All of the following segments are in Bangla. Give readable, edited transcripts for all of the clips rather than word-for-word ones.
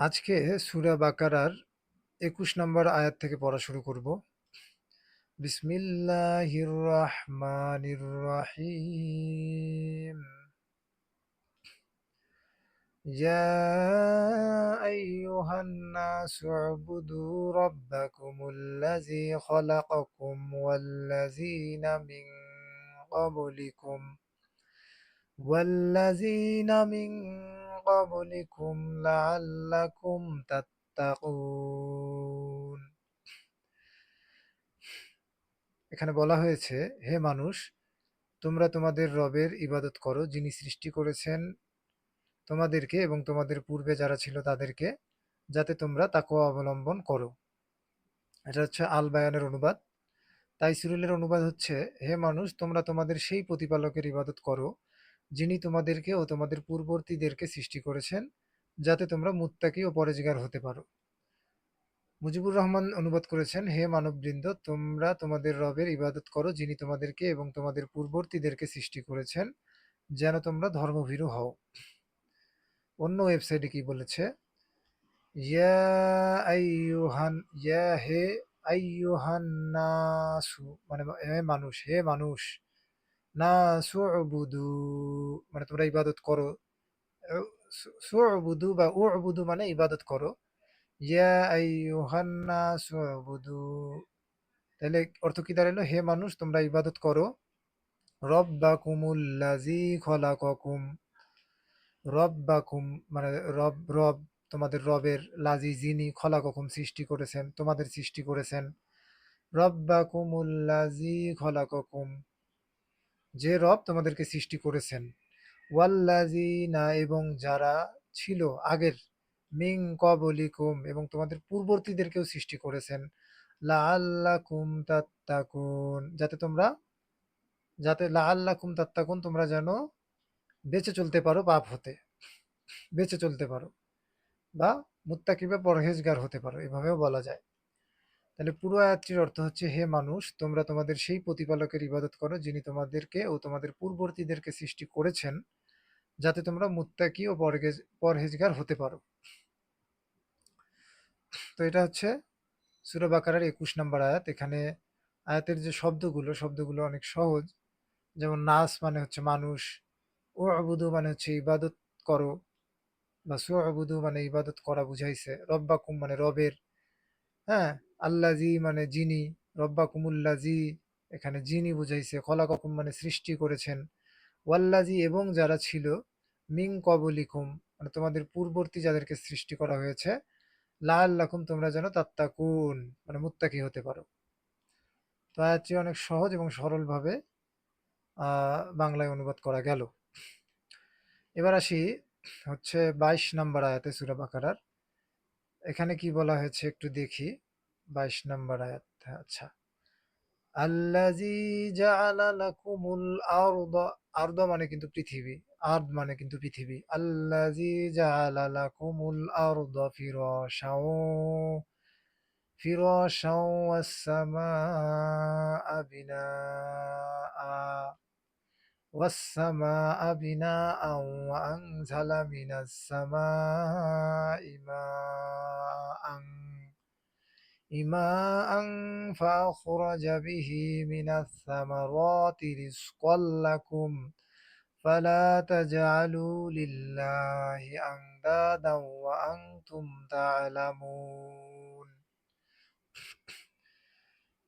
আজকে সূরা বাকারার ২১ নম্বর আয়াত থেকে পড়া শুরু করব। বিসমিল্লাহির রহমানির রহিম। ইয়া আইয়ুহান নাসু উবুদু রাব্বাকুমুল্লাযী খালাকাকুম ওয়াল্লাযীনা মিন ক্বাবলিকুম والذين من قبلكم لعلكم تتقون। এখানে বলা হয়েছে, হে মানুষ, তোমরা তোমাদের রবের ইবাদত করো যিনি সৃষ্টি করেছেন তোমাদেরকে এবং তোমাদের পূর্বে যারা ছিল তাদেরকে, যাতে তোমরা তাকওয়া অবলম্বন করো। এটা হচ্ছে আল বায়ানের অনুবাদ। তাইসিরুলের অনুবাদ হচ্ছে, হে মানুষ, তোমরা তোমাদের সেই প্রতিপালকের ইবাদত করো যিনি তোমাদেরকে ও তোমাদের পূর্ববর্তীদেরকে সৃষ্টি করেছেন, যাতে তোমরা মুত্তাকি ও পরেজগার হতে পারো। মুজিবুর রহমান অনুবাদ করেছেন, হে মানববৃন্দ, তোমরা তোমাদের রবের ইবাদত করো যিনি তোমাদেরকে এবং তোমাদের পূর্ববর্তীদেরকে সৃষ্টি করেছেন, যেন তোমরা ধর্মভীরু হও। অন্য ওয়েবসাইটে কি বলেছে, ইয়া আইয়ুহান, ইয়া হে আইয়ুহান নাসু, মানে হে মানুষ, হে মানুষ, নাসুবুদু মানে তোমরা ইবাদত করো। সুবুদু বা উবুদু মানে ইবাদত করো। ইয়া আইয়ুহান নাসুবুদু, তাহলে অর্থ কি দাঁড়ালো, হে মানুষ তোমরা ইবাদত করো রব্বাকুমুল্লাযী খলাকাকুম। রব্বাকুম মানে রব, রব তোমাদের রবের, লাজি যিনি, খলাকাকুম সৃষ্টি করেছেন, তোমাদের সৃষ্টি করেছেন। রব্বাকুমুল্লাযী খলাকাকুম, যে রব তোমাদেরকে সৃষ্টি করেছেন। ওয়াল্লাযীনা এবং যারা ছিল আগের, মিন ক্বাবলিকুম এবং তোমাদের পূর্ববর্তীদেরকেও সৃষ্টি করেছেন। লাআল্লাকুম তাত্তাকুন, লাআল্লাকুম তাত্তাকুন তোমরা যেন বেঁচে চলতে পারো পাপ হতে, বেঁচে চলতে পারো, বা মুত্তাকি বা পরহেজগার হতে পারো, এভাবেও বলা যায়। তাহলে পুরো আয়াতটির অর্থ হচ্ছে, হে মানুষ, তোমরা তোমাদের সেই প্রতিপালকের ইবাদত করো যিনি তোমাদেরকে ও তোমাদের পূর্ববর্তীদেরকে সৃষ্টি করেছেন, যাতে তোমরা মুত্তাকি ও পরহেজগার হতে পারো। তো এটা হচ্ছে সূরা বাকারার ২১ নম্বর আয়াত। এখানে আয়াতের যে শব্দগুলো অনেক সহজ। যেমন নাস মানে হচ্ছে মানুষ, ও আবুদু মানে হচ্ছে ইবাদত করো, বা সু আবুদু মানে ইবাদত করা বুঝাইছে। রব্বাকুম মানে রবের, হ্যাঁ। আল্লাজি মানে যিনি, রব্বাকুমুল্লাজি এখানে যিনি বুঝাইছে। খলাকাকুম মানে সৃষ্টি করেছেন। ওয়াল্লাজি এবং যারা ছিল, মিং কবলিকুম মানে তোমাদের পূর্ববর্তী যাদেরকে সৃষ্টি করা হয়েছে। লাআল্লাকুম তোমরা যেন তাত্তাকুন মানে মুত্তাকি হতে পারো। তো আয়াতটি অনেক সহজ এবং সরলভাবে বাংলায় অনুবাদ করা গেল। এবার আসি হচ্ছে ২২ নম্বর আয়াতে সূরা বাকারার। এখানে কি বলা হয়েছে একটু দেখি। ২২ নম্বর আয়াত, আচ্ছা। আল্লাযী জাআলা লাকুমুল আরদা, আরদা মানে কিন্তু পৃথিবী, আরদ মানে কিন্তু পৃথিবী। আল্লাযী জাআলা লাকুমুল আরদা ফিরাশাও, ফিরাশাও ওয়াস সামাআ বিনাআ, والسماء بناء وأنزل من السماء ماء فأخرج به من الثمرات رزقا لكم فلا تجعلوا لله أندادا وأنتم تعلمون।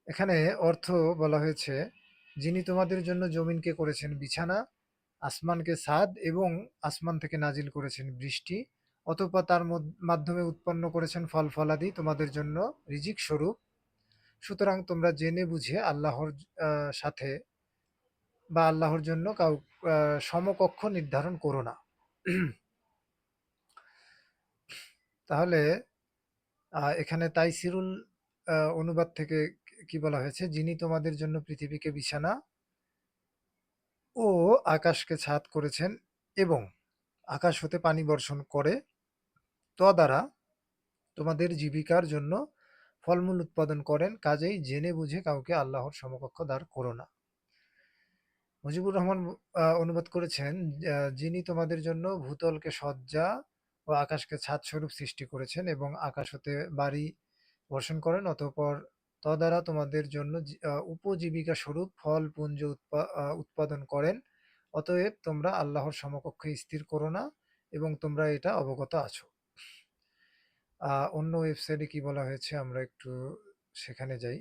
এখানে অর্থ বলা হয়েছে, যিনি তোমাদের জন্য জমিনকে করেছেন বিছানা, আসমানকে ছাদ এবং আসমান থেকে নাজিল করেছেন বৃষ্টি, অতঃপর তার মাধ্যমে উৎপন্ন করেছেন ফল ফলাদি তোমাদের জন্য রিজিক স্বরূপ। সুতরাং তোমরা জেনে বুঝে আল্লাহর সাথে বা আল্লাহর জন্য সমকক্ষ নির্ধারণ করো না। তাহলে এখানে তাইসিরুল অনুবাদ থেকে কি বলা হয়েছে, যিনি তোমাদের জন্য পৃথিবীকে বিছানা ও আকাশকে ছাদ করেছেন এবং আকাশ হতে পানি বর্ষণ করে, তদ্বারা তোমাদের জীবিকার জন্য ফলমূল উৎপাদন করেন, কাজেই জেনে বুঝে কাউকে আল্লাহর সমকক্ষ দাঁড় করো না। মুজিবুর রহমান অনুবাদ করেছেন, যিনি তোমাদের জন্য ভূতলকে সজ্জা ও আকাশকে ছাদ স্বরূপ সৃষ্টি করেছেন এবং আকাশ হতে বাড়ি বর্ষণ করেন, অতঃপর তদ্বারা তোমাদের জন্য উপজীবিকা স্বরূপ ফল পুঞ্জ উৎপাদন করেন। অতএব তোমরা আল্লাহর সমকক্ষে স্থির করো না এবং তোমরা এটা অবগত আছো। অন্য ওয়েবসাইটে কি বলা হয়েছে আমরা একটু সেখানে যাই।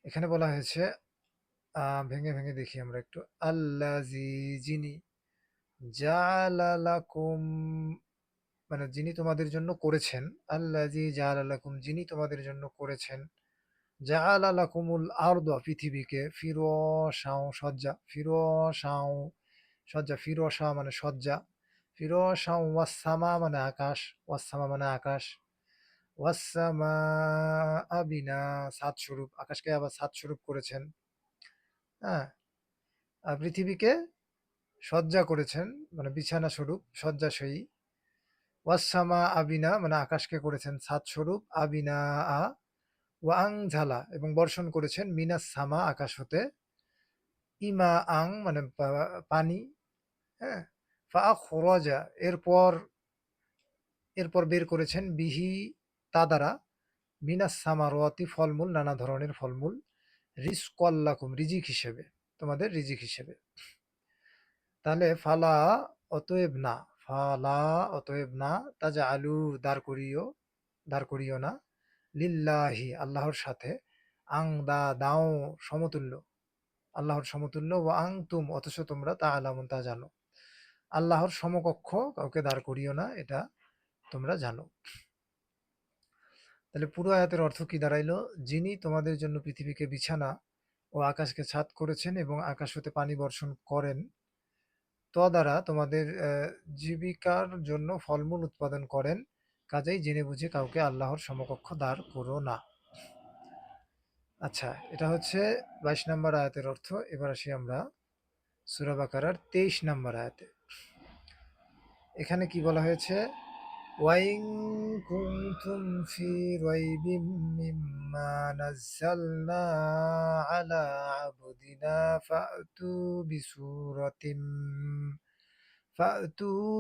এখানে বলা হয়েছে, ভেঙে ভেঙে দেখি আমরা একটু। আল্লাজি, যিনি, জাআলা লাকুম, মানে যিনি তোমাদের জন্য করেছেন। আল্লাজি জাআলা লাকুম, যিনি তোমাদের জন্য করেছেন। জাআলা লাকুমুল আরদ, পৃথিবীকে, ফিরশাও, সজ্জা, ফিরশাও, সজ্জা, ফিরশা মানে সজ্জা, ফিরশাও, ওয়াসসামা মানে আকাশ, ওয়াসসামা মানে আকাশ, ওয়াসসামা আবিনা, সাত স্বরূপ, আকাশকে আবার সাত স্বরূপ করেছেন। হ্যাঁ, পৃথিবীকে সজ্জা করেছেন, মানে বিছানা স্বরূপ, শয্যাশয়ী। ওয়াসসামা আবিনা মানে আকাশকে করেছেন সাত স্বরূপ, আবিনা আ, ওয়াং ঝালা এবং বর্ষণ করেছেন, মিনাস সামা আকাশ হতে, ইমা আং মানে পানি। হ্যাঁ, ফা খরজা এরপর, এরপর বের করেছেন, বিহি তা দ্বারা, মিনাস সামারওয়াতি ফলমূল, নানা ধরনের ফলমূল, রিজকাল্লাকুম রিজিক হিসেবে, তোমাদের রিজিক হিসেবে। তাহলে ফালা অতএব না, ফালা অতএব না, তাজা আলু দাঁড় করিও, দাঁড় করিও না, লিল্লাহি আল্লাহর সাথে, আং দা দাও সমতুল্য, আল্লাহর সমতুল্য, ও আং তুম অথচ তোমরা তা আলামুন তা জানো। আল্লাহর সমকক্ষ কাউকে দাঁড় করিও না, এটা তোমরা জানো। তাহলে পুরো আয়াতের অর্থ কি দাঁড়াইলো? যিনি তোমাদের জন্য পৃথিবীকে বিছানা ও আকাশকে ছাদ করেছেন এবং আকাশ হতে পানি বর্ষণ করেন, তদ্বারা তোমাদের জীবিকার জন্য ফলমূল উৎপাদন করেন, কাজেই জেনে বুঝে কাউকে আল্লাহর সমকক্ষ দাঁড় করো না। আচ্ছা, এটা হচ্ছে 22 নম্বর আয়াতের অর্থ। এবার আসি আমরা সূরা বাকারার 23 নম্বর আয়াতে। এখানে কি বলা হয়েছে? ওয়াইন কুনতুম ফি রাইবিম মিম্মা নাযালনা আলা আবদিনা ফাতু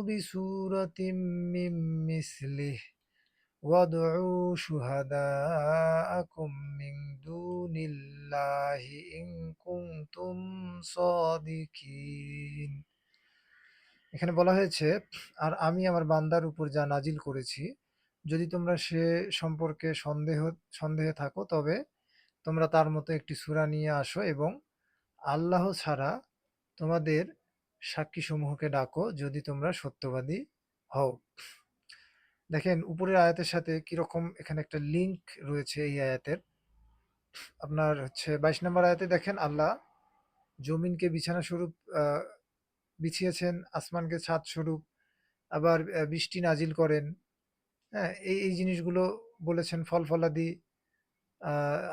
বিসূরাতিম মিন মিসলিহি ওয়াদউ শুহাদাআকুম মিন দুনিল্লাহি ইন কুনতুম সাদিকিন। এখানে বলা হয়েছে, আর আমি আমার বান্দার উপর যা নাজিল করেছি, যদি তোমরা সে সম্পর্কে সন্দেহে থাকো, তবে তোমরা তার মতো একটি সূরা নিয়ে আসো এবং আল্লাহ ছাড়া তোমাদের সাক্ষীসমূহকে ডাকো, যদি তোমরা সত্যবাদী হও। দেখেন উপরের আয়াতের সাথে কিরকম এখানে একটা লিঙ্ক রয়েছে এই আয়াতের। আপনার হচ্ছে 22 নম্বর আয়াতে দেখেন, আল্লাহ জমিনকে বিছানা স্বরূপ বিছিয়েছেন, আসমানকে ছাদ স্বরূপ, আবার বৃষ্টি নাজিল করেন। হ্যাঁ, এই জিনিসগুলো বলেছেন, ফল ফলাদি,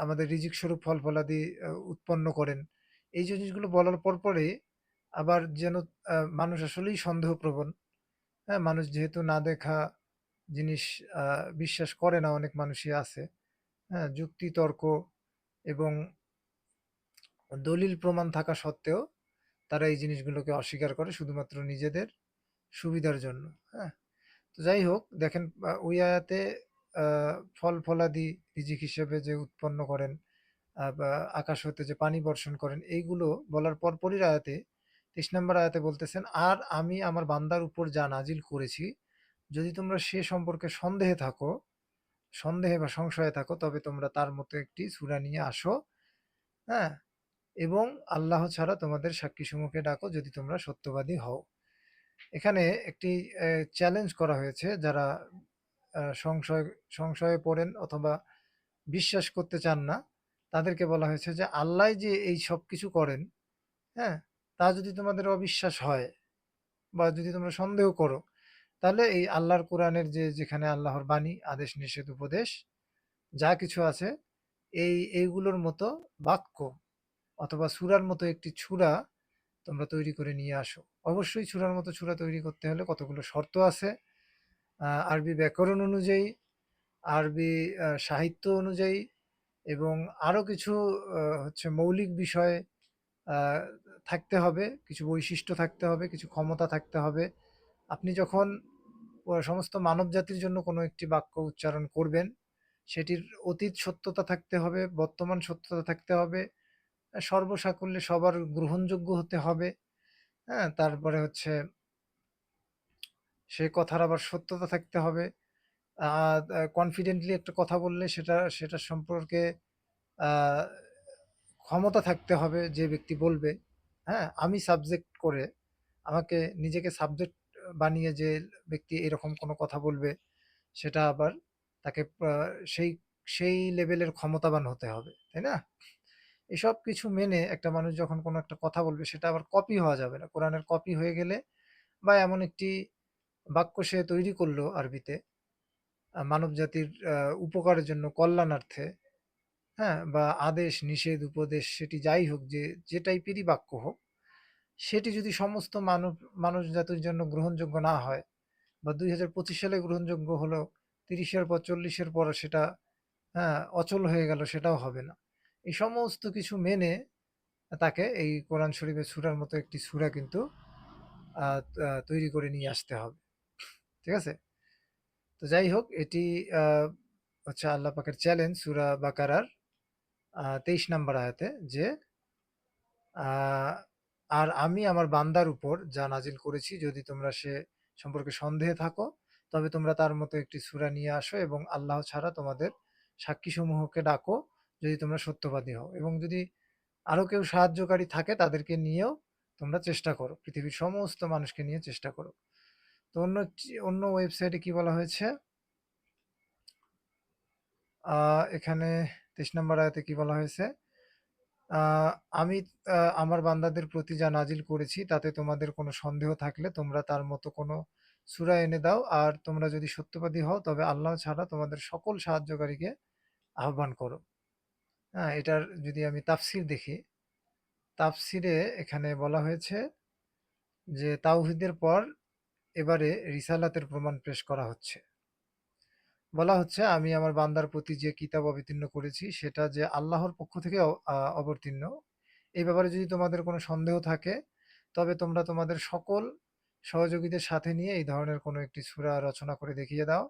আমাদের রিজিক স্বরূপ ফল ফলাদি উৎপন্ন করেন। এই জিনিসগুলো বলার পরে আবার যেন মানুষ আসলেই সন্দেহপ্রবণ। হ্যাঁ, মানুষ যেহেতু না দেখা জিনিস বিশ্বাস করে না, অনেক মানুষই আছে। হ্যাঁ, যুক্তি তর্ক এবং দলিল প্রমাণ থাকা সত্ত্বেও তারা এই জিনিসগুলোকে অস্বীকার করে শুধুমাত্র নিজেদের সুবিধার জন্য। হ্যাঁ, তো যাই হোক, দেখেন ওই আয়াতে ফল ফলাদি রিজিক হিসেবে যে উৎপন্ন করেন, বা আকাশ হতে যে পানি বর্ষণ করেন, এইগুলো বলার পরপরই আয়াতে 23 নম্বর আয়াতে বলতেছেন, আর আমি আমার বান্দার উপর যা নাজিল করেছি, যদি তোমরা সে সম্পর্কে সন্দেহে থাকো, সন্দেহে বা সংশয়ে থাকো, তবে তোমরা তার মতো একটি সূরা নিয়ে আসো। হ্যাঁ, এবং আল্লাহ ছাড়া তোমাদের সাক্ষীসমূহকে ডাকো, যদি তোমরা সত্যবাদী হও। এখানে একটি চ্যালেঞ্জ করা হয়েছে, যারা সংশয় সংশয়ে পড়েন অথবা বিশ্বাস করতে চান না, তাদেরকে বলা হয়েছে যে আল্লাহ যে এই সব কিছু করেন, হ্যাঁ, তা যদি তোমাদের অবিশ্বাস হয় বা যদি তোমরা সন্দেহ করো, তাহলে এই আল্লাহর কোরআনের যেখানে আল্লাহর বাণী, আদেশ নিষেধ উপদেশ যা কিছু আছে, এইগুলোর মতো বাক্য অথবা সূরার মতো একটি সূরা তোমরা তৈরি করে নিয়ে আসো। অবশ্যই সূরার মতো সূরা তৈরি করতে হলে কতগুলো শর্ত আছে, আরবি ব্যাকরণ অনুযায়ী, আরবি সাহিত্য অনুযায়ী, এবং আরো কিছু হচ্ছে মৌলিক বিষয় থাকতে হবে, কিছু বৈশিষ্ট্য থাকতে হবে, কিছু ক্ষমতা থাকতে হবে। আপনি যখন সমস্ত মানব জাতির জন্য কোনো একটি বাক্য উচ্চারণ করবেন। সেটির অতীত সত্যতা থাকতে হবে, বর্তমান সত্যতা থাকতে হবে, সর্বসাকুল্যে সবার গ্রহণযোগ্য হতে হবে। হ্যাঁ? তারপরে হচ্ছে সে কথার আবার সত্যতা থাকতে হবে। আ কনফিডেন্টলি একটা কথা বললে সেটা সম্পর্কে আ ক্ষমতা থাকতে হবে যে ব্যক্তি বলবে। হ্যাঁ? আমি সাবজেক্ট করে আমাকে নিজেকে সাবজেক্ট বানিয়ে যে ব্যক্তি এরকম কোনো কথা বলবে, সেটা আবার তাকে সেই সেই লেভেলের ক্ষমতাবান হতে হবে। তাই না? এসব কিছু মেনে একটা মানুষ যখন কোনো একটা কথা বলবে সেটা আবার কপি হওয়া যাবে না। কোরআনের কপি হয়ে গেলে বা এমন একটি বাক্য সে তৈরি করলো আরবিতে মানবজাতির উপকারের জন্য কল্যাণার্থে, হ্যাঁ? বা আদেশ, নিষেধ, উপদেশ সেটি যাই হোক যে টাইপেরই বাক্য হোক, সেটি যদি সমস্ত মানুষ জাতির জন্য গ্রহণযোগ্য না হয় বা ২০২৫ সালে গ্রহণযোগ্য হলেও ৩০ এর পর ৪০ এর পর সেটা হ্যাঁ, অচল হয়ে গেল সেটাও হবে না। এই সমস্ত কিছু মেনে তাকে এই কোরআন শরীফের সূরার মতো একটি সূরা কিন্তু আ আ তৈরি করে নিয়ে আসতে হবে। ঠিক আছে? তো যাই হোক এটি আ হচ্ছে আল্লাহ পাকের চ্যালেঞ্জ সূরা বাকারার ২৩ নাম্বার আয়াতে যে আ আর আমি আমার বান্দার উপর যা নাজিল করেছি যদি তোমরা সে সম্পর্কে সন্দেহে থাকো, তবে তোমরা তার মতো একটি সূরা নিয়ে আসো এবং আল্লাহ ছাড়া তোমাদের সাক্ষীসমূহকে ডাকো যদি তোমরা সত্যবাদী হও। এবং যদি আরো কেউ সাহায্যকারী থাকে তাদেরকে নিয়েও তোমরা চেষ্টা করো। পৃথিবীর সমস্ত মানুষকে নিয়ে চেষ্টা করো। তো অন্য ওয়েবসাইটে কি বলা হয়েছে? আ এখানে ২৩ নম্বর আয়াতে কি বলা হয়েছে? আ আমি আমার বান্দাদের প্রতি যা নাজিল করেছি তাতে তোমাদের কোনো সন্দেহ থাকলে তোমরা তার মতো কোনো সূরা এনে দাও। আর তোমরা যদি সত্যবাদী হও তবে আল্লাহ ছাড়া তোমাদের সকল সাহায্যকারীকে আহ্বান করো। হ্যাঁ? এটার যদি আমি তাফসীর দেখি, তাফসীরে এখানে বলা হয়েছে যে তাওহীদের পর এবারে রিসালাতের প্রমাণ পেশ করা হচ্ছে। বলা হচ্ছে আমি আমার বান্দার প্রতি যে কিতাব অবতীর্ণ করেছি সেটা যে আল্লাহর পক্ষ থেকে অবতীর্ণ। এই ব্যাপারে যদি তোমাদের কোনো সন্দেহ থাকে তবে তোমরা তোমাদের সকল সহযোগীদের সাথে নিয়ে এই ধরনের কোনো একটি সূরা রচনা করে দেখিয়ে দাও।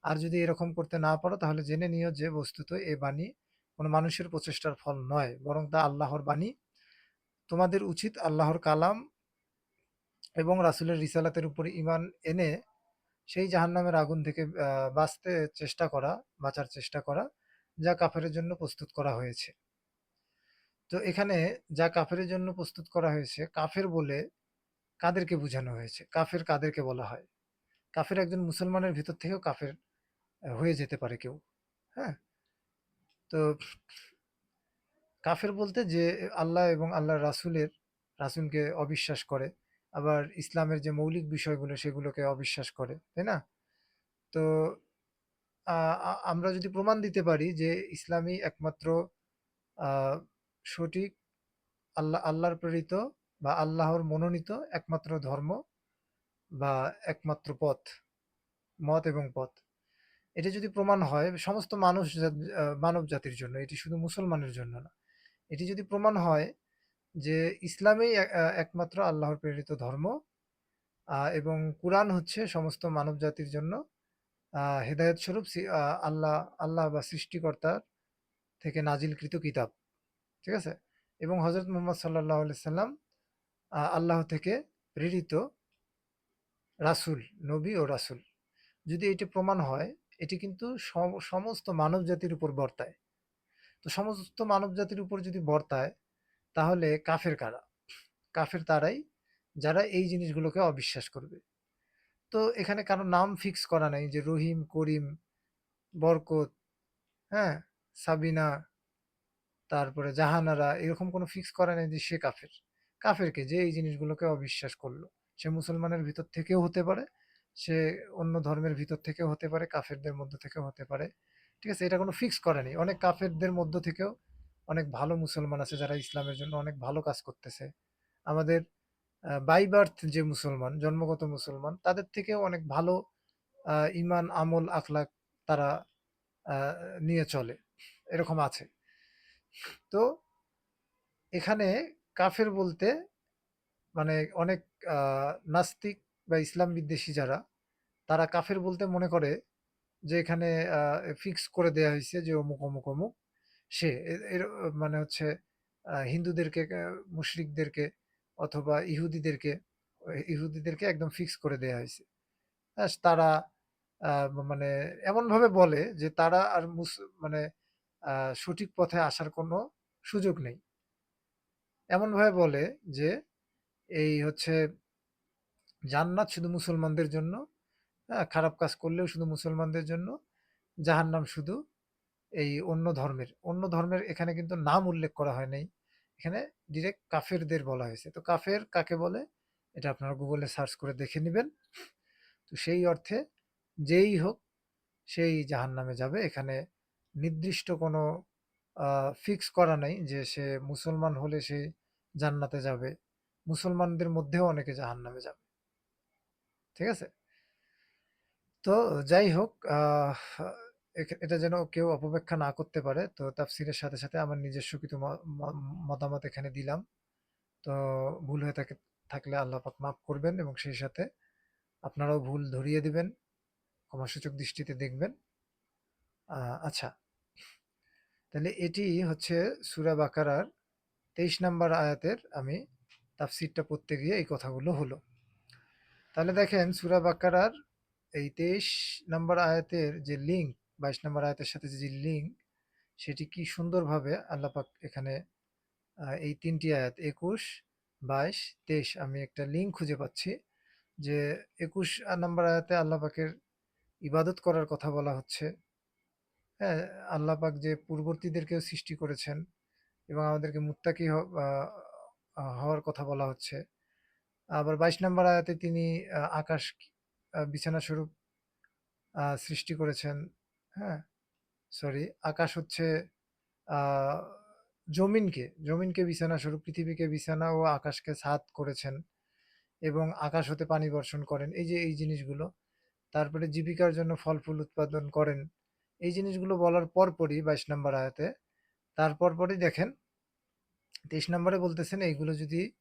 আর যদি এরকম করতে না পারো তাহলে জেনে নিও যে বস্তুত এ বাণী কোনো মানুষের প্রচেষ্টার ফল নয়, বরং তা আল্লাহর বাণী। তোমাদের উচিত আল্লাহর কালাম এবং রাসূলের রিসালাতের উপর ঈমান এনে সেই জাহান্নামের আগুন থেকে বাঁচতে চেষ্টা করা, বাঁচার চেষ্টা করা, যা কাফেরের জন্য প্রস্তুত করা হয়েছে। তো এখানে যা কাফেরের জন্য প্রস্তুত করা হয়েছে, কাফের বলে কাদেরকে বুঝানো হয়েছে? কাফের কাদেরকে বলা হয়? কাফের একজন মুসলমানের ভিতর থেকেও কাফের হয়ে যেতে পারে কেউ। হ্যাঁ? তো কাফের বলতে যে আল্লাহ এবং আল্লাহর রাসূলকে অবিশ্বাস করে। আবার ইসলামের যে মৌলিক বিষয়গুলো সেগুলোকে অবিশ্বাস করে। তাই না? তো আ আ আমরা যদি প্রমাণ দিতে পারি যে ইসলামই একমাত্র আ সঠিক আল্লাহর প্রেরিত বা আল্লাহর মনোনীত একমাত্র ধর্ম বা একমাত্র মত এবং পথ। এটা যদি প্রমাণ হয় সমস্ত মানব জাতির জন্য, এটি শুধু মুসলমানের জন্য না। এটি যদি প্রমাণ হয় যে ইসলামই একমাত্র আল্লাহর প্রেরিত ধর্ম এবং কুরআন হচ্ছে সমস্ত মানব জাতির জন্য হেদায়েত স্বরূপ আল্লাহ বা সৃষ্টিকর্তার থেকে নাজিলকৃত কিতাব। ঠিক আছে? এবং হযরত মুহাম্মদ সাল্লাল্লাহু আলাইহি সাল্লাম আল্লাহ থেকে প্রেরিত রাসূল, নবী ও রাসূল। যদি এটি প্রমাণ হয়, এটি কিন্তু সমস্ত মানব জাতির উপর বর্তায়। তো সমস্ত মানব জাতির উপর যদি বর্তায়, তাহলে কাফের কারা? কাফের তারাই যারা এই জিনিসগুলোকে অবিশ্বাস করবে। তো এখানে কারো নাম ফিক্স করা নাই যে রহিম, করিম, বরকত, হ্যাঁ? সাবিনা, তারপরে জাহানারা এরকম কোনো ফিক্স করা নেই যে সে কাফের। কাফের কে? যে এই জিনিসগুলোকে অবিশ্বাস করলো। সে মুসলমানের ভিতর থেকেও হতে পারে, সে অন্য ধর্মের ভিতর থেকেও হতে পারে, কাফেরদের মধ্য থেকেও হতে পারে। ঠিক আছে? এটা কোনো ফিক্স করা নেই। অনেক কাফেরদের মধ্য থেকেও অনেক ভালো মুসলমান আছে যারা ইসলামের জন্য অনেক ভালো কাজ করতেছে। আমাদের বাই বার্থ যে মুসলমান, জন্মগত মুসলমান তাদের থেকেও অনেক ভালো ঈমান, আমল, আখলাক তারা আ নিয়ে চলে। এরকম আছে। তো এখানে কাফের বলতে মানে অনেক আ নাস্তিক বা ইসলাম বিদ্বেষী যারা তারা কাফের বলতে মনে করে যে এখানে ফিক্স করে দেয়া হইছে যে অমুক, অমুক, অমুক সে। এর মানে হচ্ছে হিন্দুদেরকে, মুশরিকদেরকে অথবা ইহুদিদেরকে একদম ফিক্স করে দেয়া হইছে। তারা আ মানে এমনভাবে বলে যে তারা আর মানে আ সঠিক পথে আসার কোনো সুযোগ নেই। এমনভাবে বলে যে এই হচ্ছে জান্নাত শুধু মুসলমানদের জন্য, খারাপ কাজ করলেও শুধু মুসলমানদের জন্য, জাহান্নাম শুধু এই অন্য ধর্মের এখানে কিন্তু নাম উল্লেখ করা হয় নাই। এখানে ডিরেক্ট কাফেরদের বলা হয়েছে। তো কাফের কাকে বলে? এটা আপনারা গুগলে সার্চ করে দেখে নিবেন। তো সেই অর্থে যেই হোক সেই জাহান্নামে যাবে। এখানে নির্দিষ্ট কোনো ফিক্স করা নাই যে সে মুসলমান হলে সে জান্নাতে যাবে। মুসলমানদের মধ্যেও অনেকে জাহান্নামে যাবে। ঠিক আছে? তো যাই হোক, এটা যেন কেউ অপব্যাখ্যা না করতে পারে। তো তাফসীরের সাথে, সাথে আমার নিজস্ব কিছু ম ম মতামত এখানে দিলাম। তো ভুল হয়ে থাকলে আল্লাহ পাক মাফ করবেন এবং সেই সাথে আপনারাও ভুল ধরিয়ে দিবেন। ক্ষমাসূচক দৃষ্টিতে দেখবেন। আ আচ্ছা, তাহলে এটি হচ্ছে সূরা বাকারার ২৩ নাম্বার আয়াতের আমি তাফসীরটা পড়তে গিয়ে এই কথাগুলো হলো। তাহলে দেখেন সূরা বাকারার এই ২৩ নাম্বার আয়াতের যে লিঙ্ক, ২২ নাম্বার আয়াতের সাথে যে লিঙ্ক, সেটি কি সুন্দরভাবে আল্লাহ পাক এখানে এই ৩ টি আয়াত ২১, ২২, ২৩ আমি একটা লিঙ্ক খুঁজে পাচ্ছি যে ২১ নাম্বার আয়াতে আল্লাহ পাকের ইবাদত করার কথা বলা হচ্ছে। হ্যাঁ? আল্লাহ পাক যে পূর্ববর্তীদেরকেও সৃষ্টি করেছেন এবং আমাদেরকে মুত্তাকি হওয়ার কথা বলা হচ্ছে। আবার ২২ নাম্বার আয়াতে তিনি আকাশ বিছানা স্বরূপ সৃষ্টি করেছেন। হ্যাঁ? সরি, আকাশ হচ্ছে আ জমিনকে বিছানা স্বরূপ, পৃথিবীকে বিছানা ও আকাশকে ছাদ করেছেন এবং আকাশ হতে পানি বর্ষণ করেন। এই যে এই জিনিসগুলো। তারপরে জীবিকার জন্য ফল-ফুল উৎপাদন করেন। এই জিনিসগুলো বলার পরপরই ২২ নাম্বার আয়াতে, তার পরপরই দেখেন ২৩ নম্বরে বলতেছেন এইগুলো যদি,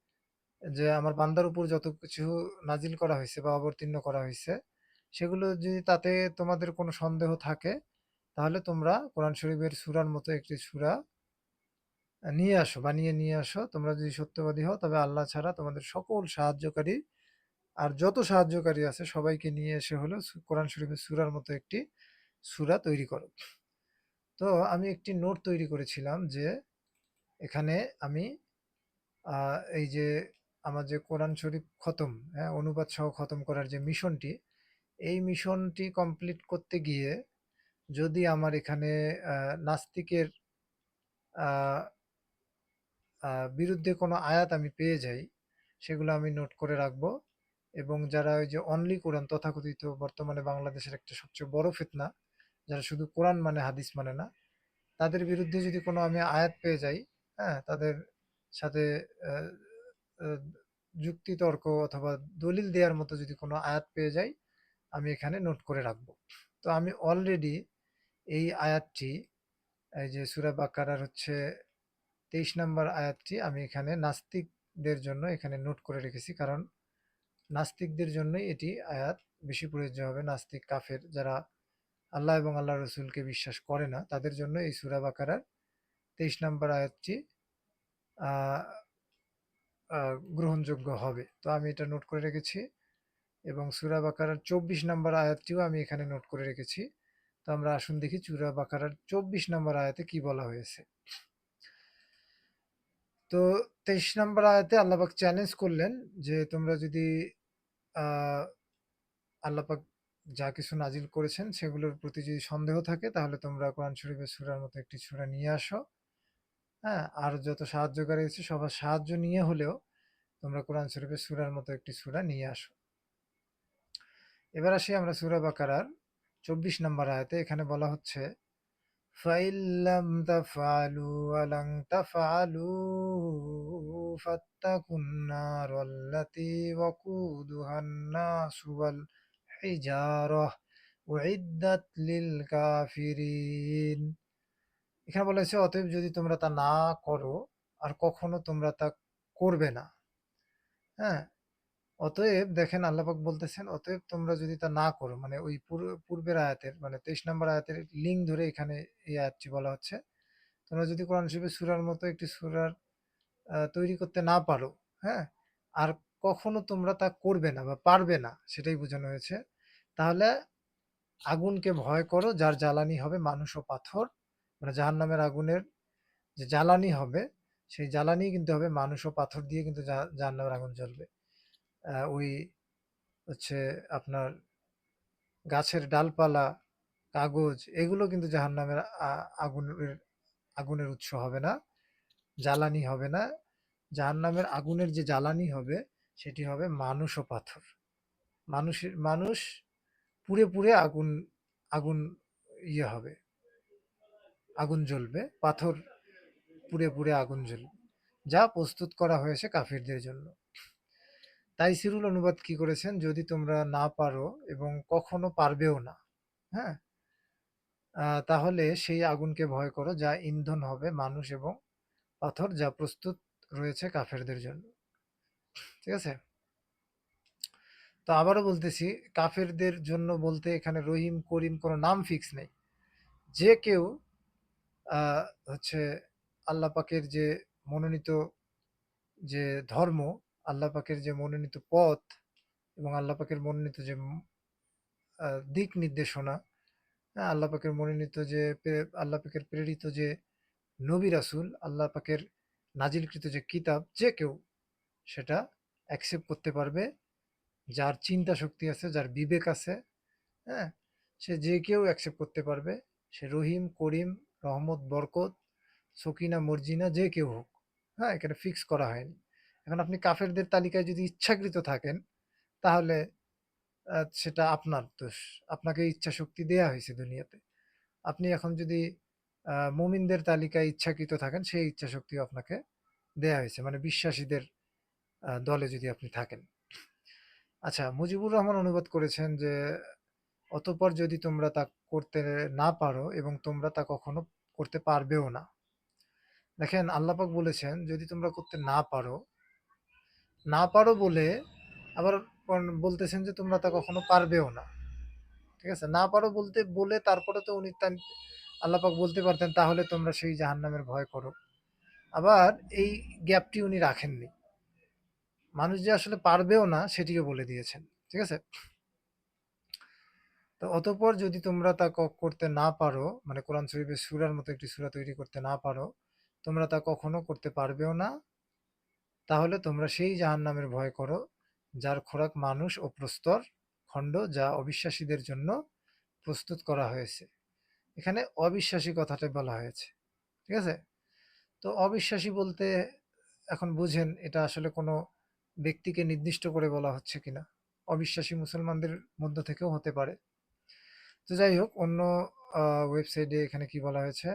যে আমার বান্দার উপর যত কিছু নাজিল করা হয়েছে বা অবতীর্ণ করা হয়েছে, সেগুলো যদি তাতে তোমাদের কোনো সন্দেহ থাকে, তাহলে তোমরা কোরআন শরীফের সূরার মতো একটি সূরা নিয়ে আসো, বানিয়ে নিয়ে আসো। তোমরা যদি সত্যবাদী হও তবে আল্লাহ ছাড়া তোমাদের সকল সাহায্যকারী আর যত সাহায্যকারী আছে সবাইকে নিয়ে এসে হলো কোরআন শরীফের সূরার মতো একটি সূরা তৈরি করো। তো আমি একটি নোট তৈরি করেছিলাম যে এখানে আমি এই যে আমার যে কোরআন শরীফ খতম, হ্যাঁ? অনুবাদ সহ খতম করার যে মিশনটি, এই মিশনটি কমপ্লিট করতে গিয়ে যদি আমার এখানে আ নাস্তিকের আ আ বিরুদ্ধে কোনো আয়াত আমি পেয়ে যাই, সেগুলো আমি নোট করে রাখবো এবং যারা ওই যে অনলি কোরআন তথাকথিত বর্তমানে বাংলাদেশের একটা সবচেয়ে বড় ফিতনা, যারা শুধু কোরআন মানে হাদিস মানে না, তাদের বিরুদ্ধে যদি কোনো আমি আয়াত পেয়ে যাই, হ্যাঁ? তাদের সাথে আ আ যুক্তিতর্ক অথবা দলিল দেওয়ার মতো যদি কোনো আয়াত পেয়ে যাই, আমি এখানে নোট করে রাখবো। তো আমি অলরেডি এই আয়াতটি, এই যে সূরা বাকারার হচ্ছে ২৩ নাম্বার আয়াতটি আমি এখানে নাস্তিকদের জন্য এখানে নোট করে রেখেছি। কারণ নাস্তিকদের জন্যই এটি আয়াত বেশি প্রযোজ্য হবে। নাস্তিক, কাফের যারা আল্লাহ এবং আল্লাহর রাসূলকে বিশ্বাস করে না, তাদের জন্য এই সূরা বাকারার ২৩ নাম্বার আয়াতটি আ আ গ্রহণযোগ্য হবে। তো আমি এটা নোট করে রেখেছি এবং সূরা বাকারার ২৪ নাম্বার আয়াতটিও আমি এখানে নোট করে রেখেছি। তো আমরা আসুন দেখি সূরা বাকারার ২৪ নাম্বার আয়াতে কি বলা হয়েছে। তো ২৩ নাম্বার আয়াতে আল্লাহ পাক চ্যালেঞ্জ করলেন যে, তোমরা যদি আ আল্লাহ পাক যা কিছু নাজিল করেছেন সেগুলোর প্রতি যদি সন্দেহ থাকে তাহলে তোমরা কোরআন শরীফের সূরার মতো একটি সূরা নিয়ে আসো। হ্যাঁ? আর যত সাহায্যকারী আছে সবার সাহায্য নিয়ে হলেও তোমরা কোরআন শরীফের সূরার মতো একটি সূরা নিয়ে আসো। এবার আসি আমরা সূরা বাকারার ২৪ নাম্বার আয়াতে। এখানে বলা হচ্ছে, فَإِن لَّمْ تَفْعَلُوا وَلَن تَفْعَلُوا فَاتَّقُوا النَّارَ الَّتِي وَقُودُهَا النَّاسُ وَالْحِجَارَةُ أُعِدَّتْ لِلْكَافِرِينَ। এখানে বলা হয়েছে অতএব যদি তোমরা তা না করো আর কখনো তোমরা তা করবে না। হ্যাঁ? অতএব দেখেন আল্লাহ পাক বলতেছেন, অতএব তোমরা যদি তা না করো, মানে ওই পূর্বের আয়াতের মানে 23 নম্বর আয়াতের লিঙ্ক ধরে এখানে এই আয়াতটি বলা হচ্ছে। তোমরা যদি কোরআন শরীফের সূরার মতো একটি সূরার তৈরি করতে না পারো, হ্যাঁ? আর কখনো তোমরা তা করবে না বা পারবে না, সেটাই বোঝানো হয়েছে। তাহলে আগুনকে ভয় করো, যার জ্বালানি হবে মানুষ ও পাথর। মানে জাহান্নামের আগুনের যে জ্বালানি হবে, সেই জ্বালানি কিন্তু হবে মানুষ ও পাথর দিয়ে কিন্তু জাহান্নামের আগুন জ্বলবে। ওই হচ্ছে আপনার গাছের ডালপালা, কাগজ, এগুলো কিন্তু জাহান্নামের আগুনের আগুনের উৎস হবে না, জ্বালানি হবে না। জাহান্নামের আগুনের যে জ্বালানি হবে সেটি হবে মানুষ ও পাথর। মানুষ পুড়ে পুড়ে আগুন আগুন ইয়ে হবে, আগুন জ্বলবে, পাথর পুড়ে পুড়ে আগুন জ্বলবে, যা প্রস্তুত করা হয়েছে কাফিরদের জন্য। তাইসিরুল অনুবাদ কি করেছেন, যদি তোমরা না পারো এবং কখনো পারবেও না, হ্যাঁ, তাহলে সেই আগুনকে ভয় করো, যা ইন্ধন হবে মানুষ এবং পাথর, যা প্রস্তুত রয়েছে কাফেরদের জন্য। ঠিক আছে? তো আবারও বলতেছি, কাফেরদের জন্য বলতে এখানে রহিম করিম কোনো নাম ফিক্স নেই। যে কেউ আহ, হচ্ছে আল্লাহ পাকের যে মনোনীত যে ধর্ম, আল্লাহ পাকের যে মনোনীত পথ এবং আল্লাহ পাকের মনোনীত যে দিক নির্দেশনা, হ্যাঁ, আল্লাহ পাকের মনোনীত যে আল্লাহ পাকের প্রেরিত যে নবী রাসূল, আল্লাহ পাকের নাজিলকৃত যে কিতাব, যে কেউ সেটা অ্যাকসেপ্ট করতে পারবে। যার চিন্তা শক্তি আছে, যার বিবেক আছে, হ্যাঁ, সে যে কেউ অ্যাকসেপ্ট করতে পারবে। সে রহিম, করিম, রহমত, বরকত, সকিনা, মর্জিনা যে কেউ হোক। হ্যাঁ, এখানে ফিক্স করা হয়নি। এখন আপনি কাফেরদের তালিকায় যদি ইচ্ছাকৃত থাকেন, তাহলে সেটা আপনার দোষ। আপনাকে ইচ্ছা শক্তি দেয়া হয়েছে দুনিয়াতে। আপনি এখন যদি মুমিনদের তালিকায় ইচ্ছাকৃত থাকেন, সেই ইচ্ছা শক্তিও আপনাকে দেয়া হয়েছে, মানে বিশ্বাসীদের দলে যদি আপনি থাকেন। আচ্ছা, মুজিবুর রহমান অনুবাদ করেছেন যে, অতঃপর যদি তোমরা তা করতে না পারো এবং তোমরা তা কখনো করতে পারবেও না। দেখেন আল্লাহ পাক বলেছেন যদি তোমরা করতে না পারো, না পারো বলে আবার বলতেছেন যে তোমরা তা কখনো পারবেও না। ঠিক আছে? না পারো বলতে বলে তারপরে তো উনি আল্লাহ পাক বলতে পারতেন তাহলে তোমরা সেই জাহান্নামের ভয় করো। আবার এই গ্যাপটি উনি রাখেননি। মানুষ যে আসলে পারবেও না সেটিও বলে দিয়েছেন। ঠিক আছে? তো অতঃপর যদি তোমরা তা করতে না পারো, মানে কোরআন শরীফের সূরার মতো একটি সূরা তৈরি করতে না পারো, তোমরা তা কখনো করতে পারবেও না, তাহলে তোমরা সেই জাহান্নামের ভয় করো, যার খোরাক মানুষ ও প্রস্তর খণ্ড, যা অবিশ্বাসীদের জন্য প্রস্তুত করা হয়েছে। এখানে অবিশ্বাসী কথাটা বলা হয়েছে। ঠিক আছে? তো অবিশ্বাসী বলতে এখন বুঝেন এটা আসলে কোনো ব্যক্তিকে নির্দিষ্ট করে বলা হচ্ছে কিনা। অবিশ্বাসী মুসলমানদের মধ্য থেকেও হতে পারে। তো যাই হোক, অন্য ওয়েবসাইটে এখানে কি বলা হয়েছে,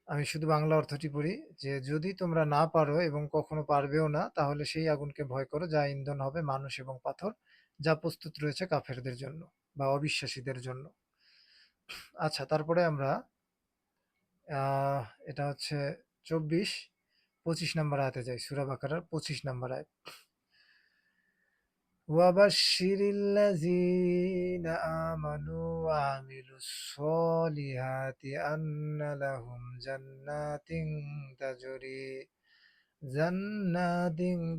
আমি শুধু বাংলা অর্থটি পড়ি, যে যদি তোমরা না পারো এবং কখনো পারবেও না, তাহলে সেই আগুনকে ভয় করো, যা ইন্ধন হবে মানুষ এবং পাথর, যা প্রস্তুত রয়েছে কাফেরদের জন্য বা অবিশ্বাসীদের জন্য। আচ্ছা, তারপরে আমরা আহ এটা হচ্ছে 25 নম্বর আয়াতে যাই, সূরা বাকারার 25 নম্বর আয়াত। وبشر الذين آمنوا وعملوا الصالحات أن لهم جنات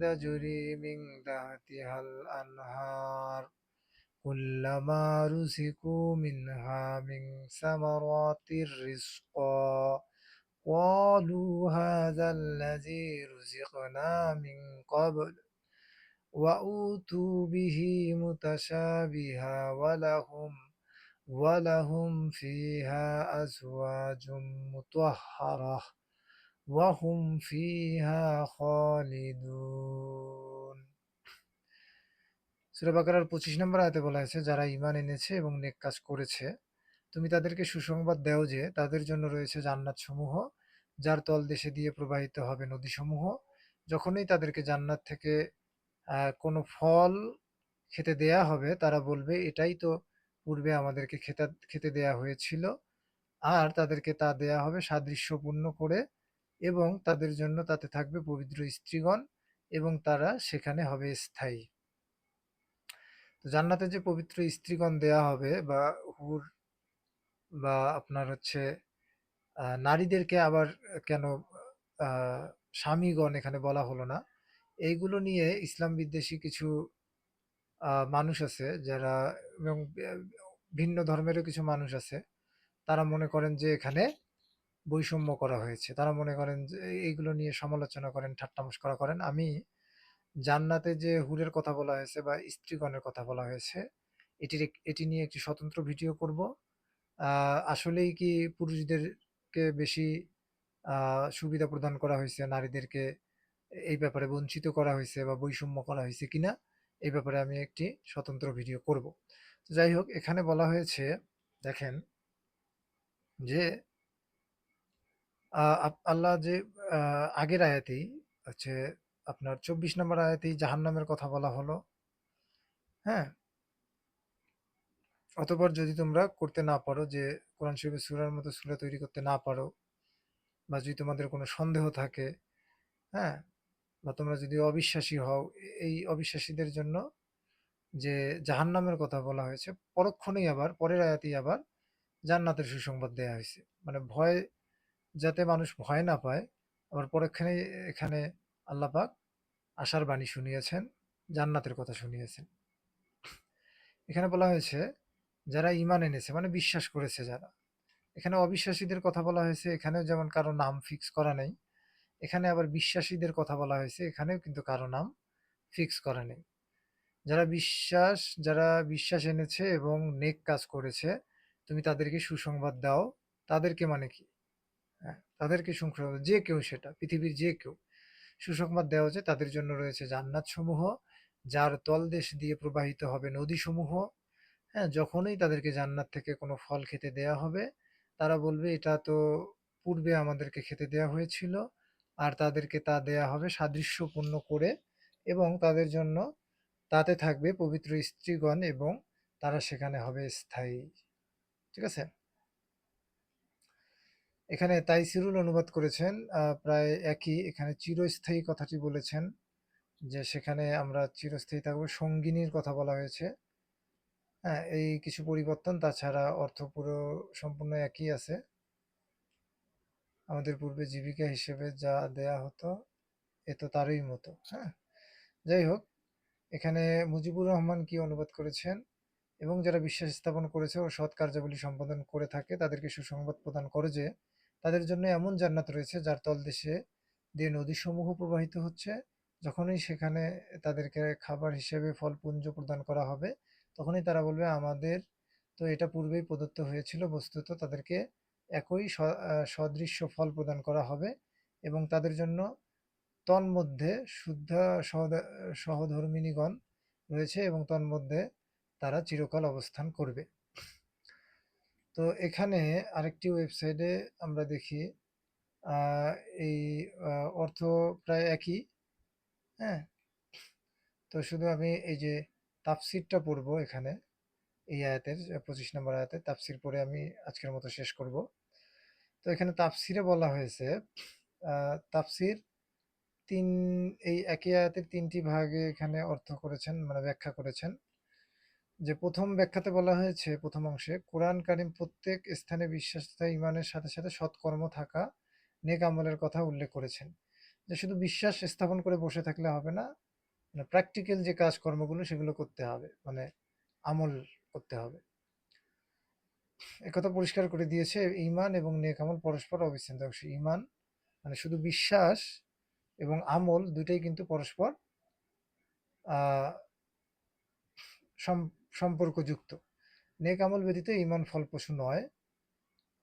تجري من تحتها الأنهار كلما رزقوا منها من ثمرات رزقا قالوا هذا الذي رزقنا من قبل وأوتوا به متشابها ولهم فيها أزواج مطهرة وهم فيها خالدون। সূরা বাকারার 25 নম্বর আয়াতে বলা হয়েছে, যারা ঈমান এনেছে এবং নেক কাজ করেছে তুমি তাদেরকে সুসংবাদ দাও যে তাদের জন্য রয়েছে জান্নাতসমূহ, যার তলদেশে দিয়ে প্রবাহিত হবে নদীসমূহ। যখনই তাদেরকে জান্নাত থেকে কোনো ফল খেতে দেয়া হবে, তারা বলবে এটাই তো পূর্বে আমাদেরকে খেতে দেয়া হয়েছিল। আর তাদেরকে তা দেয়া হবে সাদৃশ্যপূর্ণ করে এবং তাদের জন্য তাতে থাকবে পবিত্র স্ত্রীগণ এবং তারা সেখানে হবে স্থায়ী। তো জান্নাতে যে পবিত্র স্ত্রীগণ দেয়া হবে বা হুর বা আপনার হচ্ছে নারীদেরকে আবার কেন স্বামীগণ এখানে বলা হলো না? এইগুলো নিয়ে ইসলাম বিদ্বেষী কিছু মানুষ আছে যারা, এবং ভিন্ন ধর্মেরও কিছু মানুষ আছে। তারা মনে করেন যে এখানে বৈষম্য করা হয়েছে। তারা মনে করেন যে এইগুলো নিয়ে সমালোচনা করেন, ঠাট্টা-মশকরা করেন। আমি জান্নাতে যে হুরের কথা বলা হয়েছে বা স্ত্রীগণের কথা বলা হয়েছে, এটি নিয়ে একটি স্বতন্ত্র ভিডিও করব। আসলেই কি পুরুষদেরকে বেশি সুবিধা প্রদান করা হয়েছে, নারীদেরকে এই ব্যাপারে বঞ্চিত করা হয়েছে বা বৈষম্য করা হয়েছে কিনা, এই ব্যাপারে আমি একটি স্বতন্ত্র ভিডিও করব। তো যাই হোক, এখানে বলা হয়েছে, দেখেন যে আল্লাহ যে আগের আয়াতেই হচ্ছে আপনার 24 নম্বর আয়াতেই জাহান্নামের কথা বলা হলো। হ্যাঁ, অতঃপর যদি তোমরা করতে না পারো, যে কোরআন শরীফের সূরার মতো সূরা তৈরি করতে না পারো, বা যদি তোমাদের কোনো সন্দেহ থাকে, হ্যাঁ, বা তোমরা যদি অবিশ্বাসী হও, এই অবিশ্বাসীদের জন্য যে জাহান্নামের কথা বলা হয়েছে, পরক্ষণেই আবার পরের আয়াতেই আবার জান্নাতের সুসংবাদ দেয়া হয়েছে। মানে ভয়, যাতে মানুষ ভয় না পায়, আবার পরক্ষণেই এখানে আল্লাহ পাক আশার বাণী শুনিয়েছেন, জান্নাতের কথা শুনিয়েছেন। এখানে বলা হয়েছে যারা ঈমান এনেছে, মানে বিশ্বাস করেছে যারা। এখানে অবিশ্বাসীদের কথা বলা হয়েছে, এখানেও যেমন কারো নাম ফিক্স করা নেই। এখানে আবার বিশ্বাসীদের কথা বলা হয়েছে, এখানেও কিন্তু কারো নাম ফিক্স করা নেই। যারা বিশ্বাস এনেছে এবং নেক কাজ করেছে, তুমি তাদেরকে সুসংবাদ দাও। তাদেরকে মানে কি? হ্যাঁ, তাদেরকে সুসংবাদ, যে কেউ, সেটা পৃথিবীর যে কেউ, সুসংবাদ দেওয়া যে তাদের জন্য রয়েছে জান্নাতসমূহ, যার তলদেশ দিয়ে প্রবাহিত হবে নদীসমূহ। হ্যাঁ, যখনই তাদেরকে জান্নাত থেকে কোনো ফল খেতে দেয়া হবে, তারা বলবে এটা তো পূর্বে আমাদেরকে খেতে দেয়া হয়েছিল, আর তাদেরকে তা দেয়া হবে সাদৃশ্যপূর্ণ করে, এবং তাদের জন্য তাতে থাকবে পবিত্র স্ত্রীগণ, এবং তারা সেখানে হবে স্থায়ী। ঠিক আছে? এখানে তাইসিরুল অনুবাদ করেছেন প্রায় একই। এখানে চিরস্থায়ী কথাটি বলেছেন, যে সেখানে আমরা চিরস্থায়ী থাকবো। সঙ্গিনীর কথা বলা হয়েছে। হ্যাঁ, এই কিছু পরিবর্তন, তাছাড়া অর্থ পুরো সম্পূর্ণ একই আছে। আমাদের পূর্বে জীবিকা হিসেবে যা দেয়া হতো, এ তো তারই মতো। হ্যাঁ, যাই হোক, এখানে মুজিবুর রহমান কি অনুবাদ করেছেন, এবং যারা বিশ্বাস স্থাপন করেছে ও সৎ কার্যাবলী সম্পাদন করে থাকে তাদেরকে সুসংবাদ প্রদান করে যে তাদের জন্য এমন জান্নাত রয়েছে যার তলদেশে দিয়ে নদীসমূহ প্রবাহিত হচ্ছে। যখনই সেখানে তাদেরকে খাবার হিসেবে ফলপুঞ্জ প্রদান করা হবে, তখনই তারা বলবে আমাদের তো এটা পূর্বেই প্রদত্ত হয়েছিল। বস্তুত তাদেরকে একই সদৃশ্য ফল প্রদান করা হবে, এবং তাদের জন্য তন্মধ্যে শুদ্ধা সহধর্মিণীগণ রয়েছে, এবং তন্মধ্যে তারা চিরকাল অবস্থান করবে। তো এখানে আরেকটি ওয়েবসাইটে আমরা দেখি আহ, এই অর্থ প্রায় একই। হ্যাঁ, তো শুধু আমি এই যে তাফসিরটা পড়বো এখানে, এই আয়াতের 25 নম্বর আয়াতের তাফসির পড়ে আমি আজকের মতো শেষ করব। তো এখানে তাফসিরে বলা হয়েছে, তাফসির তিন, এই একই আয়াতের তিনটি ভাগে এখানে অর্থ করেছেন, মানে ব্যাখ্যা করেছেন। যে প্রথম ব্যাখ্যাতে বলা হয়েছে, প্রথম অংশে কোরআন কারীম প্রত্যেক স্থানে বিশ্বাস তথা ঈমানের সাথে সাথে সৎকর্ম থাকা, নেক আমলের কথা উল্লেখ করেছেন। যে শুধু বিশ্বাস স্থাপন করে বসে থাকলে হবে না, মানে প্র্যাকটিক্যাল যে কাজকর্মগুলো সেগুলো করতে হবে, মানে আমল করতে হবে। একথা পরিষ্কার করে দিয়েছে, ঈমান এবং নেক আমল পরস্পর অবিচ্ছেদ্য অংশ। ঈমান মানে শুধু বিশ্বাস, এবং আমল দুইটাই কিন্তু পরস্পর আহ সম্পর্কযুক্ত। নেক আমল ব্যতীত ঈমান ফলপ্রসূ নয়,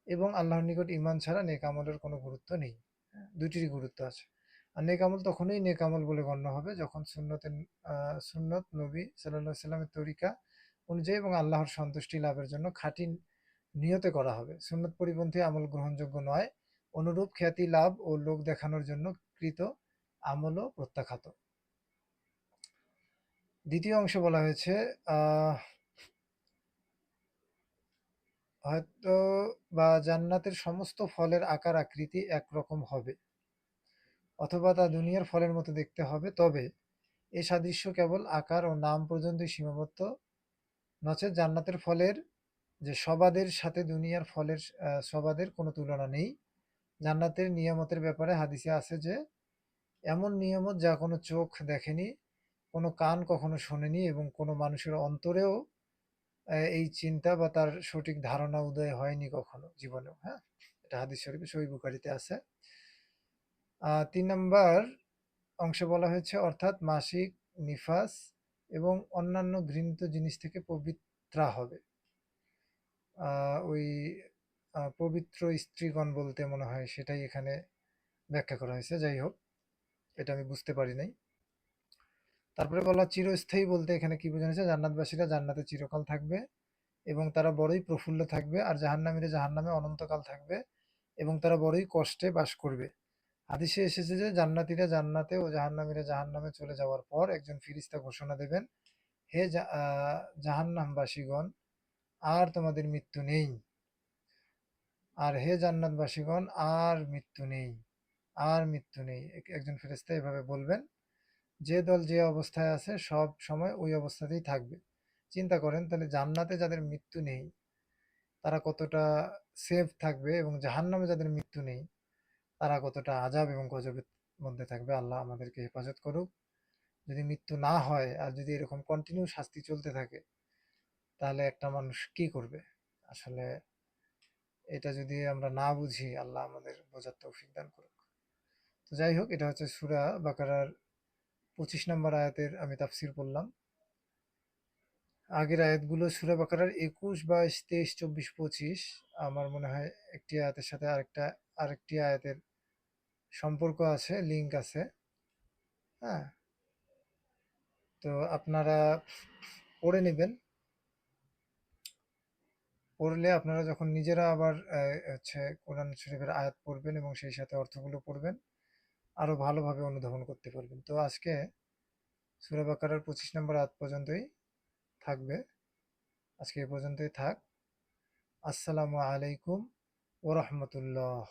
এবং আল্লাহর নিকট ঈমান ছাড়া নেক আমলের কোনো গুরুত্ব নেই। হ্যাঁ, দুইটিরই গুরুত্ব আছে। আর নেক আমল তখনই নেক আমল বলে গণ্য হবে যখন সুন্নত নবী সাল্লাল্লাহু আলাইহি সাল্লামের তরিকা অনুযায়ী এবং আল্লাহর সন্তুষ্টি লাভের জন্য খাঁটি নিয়তে করা হবে। সুন্নত পরিপন্থী আমল গ্রহণযোগ্য নয়। অনুরূপ খ্যাতি লাভ ও লোক দেখানোর জন্য কৃত আমলও প্রত্যাখ্যাত। দ্বিতীয় অংশে বলা হয়েছে আহ হয়তো বা জান্নাতের সমস্ত ফলের আকার আকৃতি একরকম হবে। অথবা তা দুনিয়ার ফলের মতো দেখতে হবে, তবে এ সাদৃশ্য কেবল আকার ও নাম পর্যন্তই সীমাবদ্ধ, নচেৎ জান্নাতের ফলের যে সবাদের সাথে দুনিয়ার ফলের সবাদের কোনো তুলনা নেই। জান্নাতের নিয়ামতের ব্যাপারে হাদিসে আছে যে এমন নিয়ামত যা কোনো চোখ দেখেনি, কোনো কান কখনো শোনেনি এবং কোনো মানুষের অন্তরেও এই চিন্তা বা তার সঠিক ধারণা উদয় হয়নি কখনো জীবনেও। হ্যাঁ, এটা হাদিস শরীফে সহিহ বুখারীতে আছে। ৩ নাম্বার অংশে বলা হয়েছে অর্থাৎ মাসিক, নিফাস এবং অন্যান্য ঘৃণিত জিনিস থেকে পবিত্রা হবে। ওই পবিত্র স্ত্রীগণ বলতে মনে হয় সেটাই এখানে ব্যাখ্যা করা হয়েছে। যাই হোক, এটা আমি বুঝতে পারি নাই। তারপরে বলা চিরস্থায়ী বলতে এখানে কি বোঝানো হয়েছে? জান্নাতবাসীরা জান্নাতে চিরকাল থাকবে এবং তারা বড়ই প্রফুল্ল থাকবে, আর জাহান্নামীরা জাহান্নামে অনন্তকাল থাকবে এবং তারা বড়ই কষ্টে বাস করবে। হাদিসে এসেছে যে জান্নাতীরা জান্নাতে ও জাহান্নামীরা জাহান্নামে চলে যাওয়ার পর একজন ফিরিস্তা ঘোষণা দেবেন, হে জাহান্নামবাসীগণ, আর তোমাদের মৃত্যু নেই, আর হে জান্নাতবাসীগণ, আর মৃত্যু নেই, আর মৃত্যু নেই। একজন ফেরেশতা এভাবে বলবেন। যে দল যে অবস্থায় আছে সব সময় ওই অবস্থাতেই থাকবে। চিন্তা করেন তাহলে জান্নাতে যাদের মৃত্যু নেই তারা কতটা সেফ থাকবে, এবং জাহান্নামে যাদের মৃত্যু নেই তারা কতটা আযাব এবং গজবের মধ্যে থাকবে। আল্লাহ আমাদেরকে হেফাজত করুক। যদি মৃত্যু না হয় আর যদি এরকম কন্টিনিউ শাস্তি চলতে থাকে তাহলে একটা মানুষ কি করবে? আসলে এটা যদি আমরা না বুঝি, আল্লাহ আমাদের বোঝার তৌফিক দান করুক। তো যাই হোক, এটা হচ্ছে সূরা বাকারার 25 নম্বর আয়াতের আমি তাফসীর পড়লাম। আগের আয়াতগুলো সূরা বাকারার 21, 22, 23, 24, 25 আমার মনে হয় একটি আয়াতের সাথে আরেকটি আয়াতের সম্পর্ক আছে, লিঙ্ক আছে। হ্যাঁ, তো আপনারা পড়ে নেবেন। পড়লে আপনারা যখন নিজেরা আবার হচ্ছে কোরআন শরীফের আয়াত পড়বেন এবং সেই সাথে অর্থগুলো পড়বেন, আরো ভালোভাবে অনুধাবন করতে পারবেন। তো আজকে সূরা বাকারার 25 নম্বর আয়াত পর্যন্তই থাকবে। আজকে এ পর্যন্তই থাক। আসসালামু আলাইকুম ওয়া রাহমাতুল্লাহ।